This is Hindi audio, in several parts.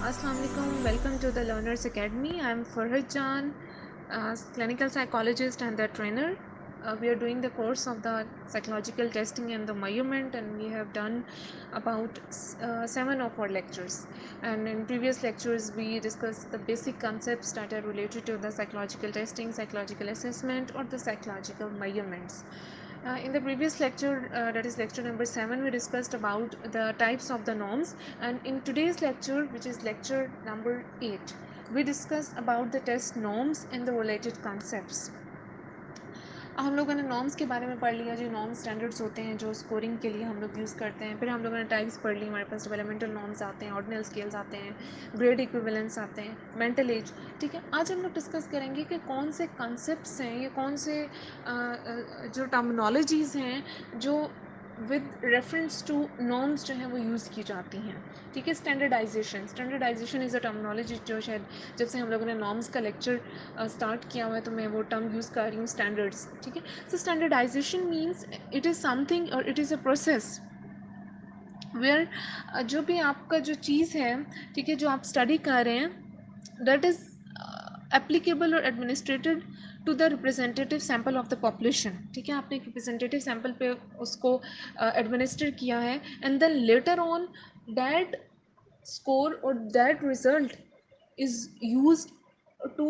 Assalamu alaikum. Welcome to the Learners Academy. I am Farhad Jan, clinical psychologist and the trainer. We are doing the course of the psychological testing and the measurement, and we have done about 7 of our lectures. And in previous lectures, we discussed the basic concepts that are related to the psychological testing, psychological assessment, or the psychological measurements. In the previous lecture, that is lecture number 7, we discussed about the types of the norms, and in today's lecture, which is lecture number 8, we discussed about the test norms and the related concepts. हम लोगों ने नॉर्म्स के बारे में पढ़ लिया, जो नॉर्म स्टैंडर्ड्स होते हैं जो स्कोरिंग के लिए हम लोग यूज़ करते हैं. फिर हम लोगों ने टाइप्स पढ़ ली, हमारे पास डेवलपमेंटल नॉर्म्स आते हैं, ऑर्डिनल स्केल्स आते हैं, ग्रेड इक्विवेलेंस आते हैं, मेंटल एज. ठीक है, आज हम लोग डिस्कस करेंगे कि कौन से कॉन्सेप्ट्स हैं, ये कौन से जो टर्मिनोलॉजीज़ हैं जो विद रेफरेंस टू नॉर्म्स जो हैं वो यूज़ की जाती हैं. ठीक है, स्टैंडर्डाइजेशन इज़ अ टर्मिनोलॉजी जो शायद जब से हम लोगों ने नॉर्म्स का लेक्चर स्टार्ट किया हुआ है तो मैं वो टर्म यूज़ कर रही हूँ, स्टैंडर्ड्स. ठीक है, so standardization means it is something or it is a process where जो भी आपका जो चीज़ है, ठीक है, जो आप स्टडी कर रहे हैं, दैट इज़ एप्लीकेबल और administered to the representative sample of the population. ठीक है, आपने एक रिप्रेजेंटेटिव सैम्पल पे उसको एडमिनिस्टर किया है, and then later on that score or that result is used to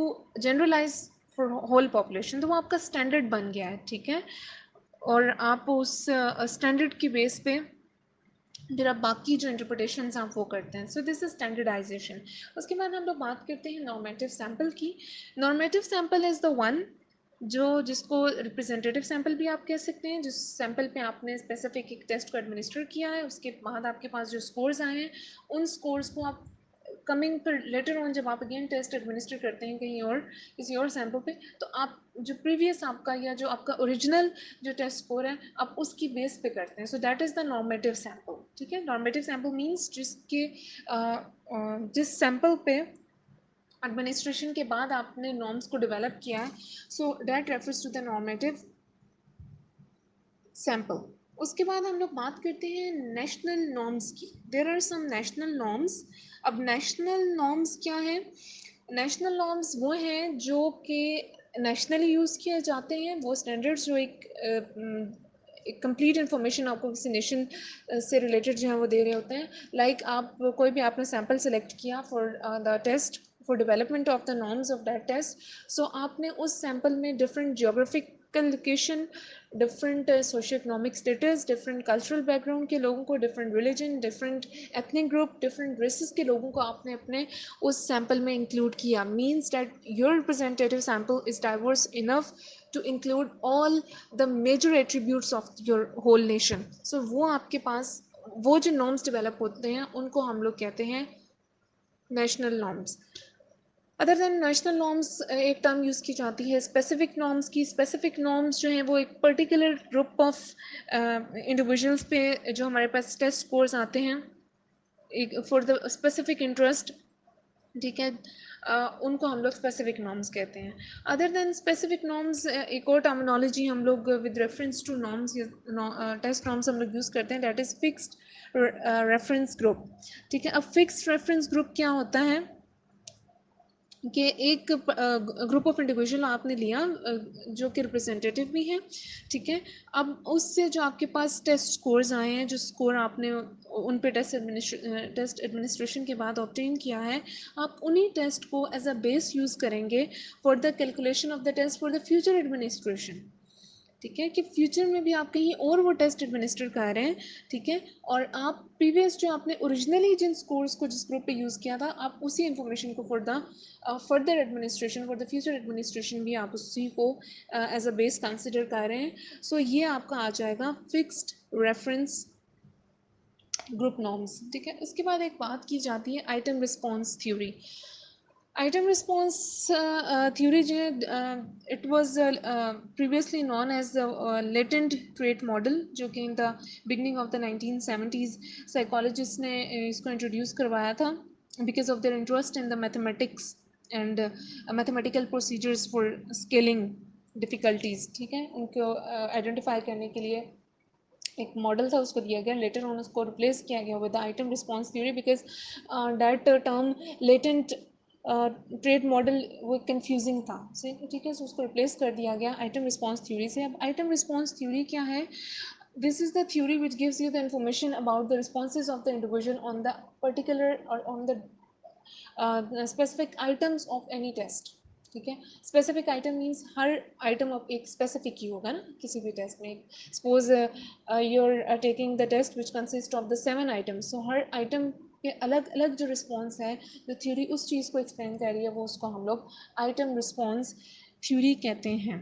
generalize for whole population. तो वो आपका स्टैंडर्ड बन गया है. ठीक है, और आप उस स्टैंडर्ड की बेस पे फिर आप बाकी जो इंटरप्रिटेशंस आप वो करते हैं. So this is standardization. उसके बाद हम लोग बात करते हैं नॉर्मेटिव सैम्पल की. Normative sample is the one जो जिसको रिप्रेजेंटेटिव सैम्पल भी आप कह सकते हैं, जिस सैम्पल पे आपने स्पेसिफिक एक टेस्ट को एडमिनिस्टर किया है, उसके बाद आपके पास जो स्कोर्स आए हैं, उन स्कोर्स को आप कमिंग फिर लेटर ऑन जब आप अगेन टेस्ट एडमिनिस्टर करते हैं कहीं और किसी और सैम्पल पे, तो आप जो प्रीवियस आपका या जो आपका ओरिजिनल जो टेस्ट स्कोर है आप उसकी बेस पे करते हैं. So that is the normative sample. ठीक है, नॉर्मेटिव सैम्पल मीन्स जिस सैम्पल पे एडमिनिस्ट्रेशन के बाद आपने नॉर्म्स को डेवलप किया है, so that refers to the normative sample. उसके बाद हम लोग बात करते हैं नेशनल नॉर्म्स की. There are some national norms. अब नेशनल नॉर्म्स क्या है? नेशनल नॉर्म्स वो हैं जो कि नेशनली यूज़ किए जाते हैं. वो स्टैंडर्ड्स जो एक कंप्लीट इन्फॉर्मेशन आपको किसी नेशन से रिलेटेड जो है वो दे रहे होते हैं. लाइक आप कोई भी आपने सैम्पल सेलेक्ट किया for the test, for development of the norms of that test. So आपने उस सैम्पल में different geographical location, different socio economic status, different cultural background के लोगों को, different religion, different ethnic group, different races के लोगों को आपने अपने उस सैम्पल में इंक्लूड किया. Means that your representative sample is diverse enough to include all the major attributes of your whole nation. So वो आपके पास वो जो norms develop होते हैं उनको हम लोग कहते हैं national norms. Other than national norms एक टर्म यूज़ की जाती है स्पेसिफिक नॉर्म्स की. स्पेसिफिक नॉर्म्स जो हैं वो एक पर्टिकुलर ग्रुप ऑफ इंडिविजुअल्स पे जो हमारे पास टेस्ट स्कोर्स आते हैं एक फॉर द स्पेसिफिक इंटरेस्ट. ठीक है, उनको हम लोग स्पेसिफिक नॉर्म्स कहते हैं. अदर दैन स्पेसिफिक नॉर्म्स एक और टर्मिनोलॉजी हम लोग with reference to norms test norms हम लोग यूज़ करते हैं, that is fixed reference group. ठीक है, अब फिक्स्ड रेफरेंस ग्रुप क्या होता है कि एक ग्रुप ऑफ इंडिविजुअल आपने लिया जो कि रिप्रेजेंटेटिव भी हैं. ठीक है, अब उससे जो आपके पास टेस्ट स्कोर्स आए हैं, जो स्कोर आपने उन पे टेस्ट एडमिनिस्ट्रेशन के बाद ऑब्टेन किया है, आप उन्हीं टेस्ट को एज अ बेस यूज़ करेंगे for the calculation of the test for the future administration. ठीक है, कि फ्यूचर में भी आप कहीं और वो टेस्ट एडमिनिस्टर कर रहे हैं. ठीक है, और आप प्रीवियस जो आपने ओरिजिनली जिन स्कोर्स को जिस ग्रुप पे यूज़ किया था, आप उसी इंफॉर्मेशन को for the further administration, for the future administration भी आप उसी को एज अ बेस कंसिडर कर रहे हैं. सो ये आपका आ जाएगा फिक्स्ड रेफरेंस ग्रुप नॉर्म्स. ठीक है, उसके बाद एक बात की जाती है item response theory. Item response theory जो है it was previously known as the latent trait model, जो कि in the beginning of the 1970s psychologist ने इसको इंट्रोड्यूस करवाया था because of their interest in the mathematics and mathematical procedures for scaling difficulties. ठीक है, उनको आइडेंटिफाई करने के लिए एक मॉडल था उसको दिया गया, लेटर ऑन उसको रिप्लेस किया गया with item response theory because that term latent trade model वो कंफ्यूजिंग था से, ठीक है, सो उसको रिप्लेस कर दिया गया आइटम रिस्पॉन्स थ्योरी से। अब आइटम रिस्पॉन्स थ्योरी क्या है? This is the theory which gives you the information about the responses of the individual on the particular or on the specific items of any test. ठीक है, स्पेसिफिक आइटम मीन्स हर आइटम ऑफ एक स्पेसिफिक ही होगा ना किसी भी टेस्ट में। Suppose you are taking the test which consist of the 7 items, so हर आइटम के अलग अलग जो रिस्पॉन्स है, जो थ्योरी उस चीज़ को एक्सप्लेन कर रही है, वो उसको हम लोग आइटम रिस्पॉन्स थ्योरी कहते हैं।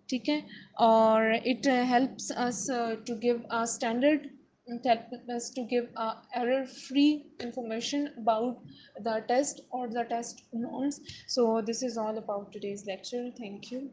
ठीक है, और it helps us to give a standard, it helps us to give error free information about the test or the test norms. So this is all about today's lecture. Thank you.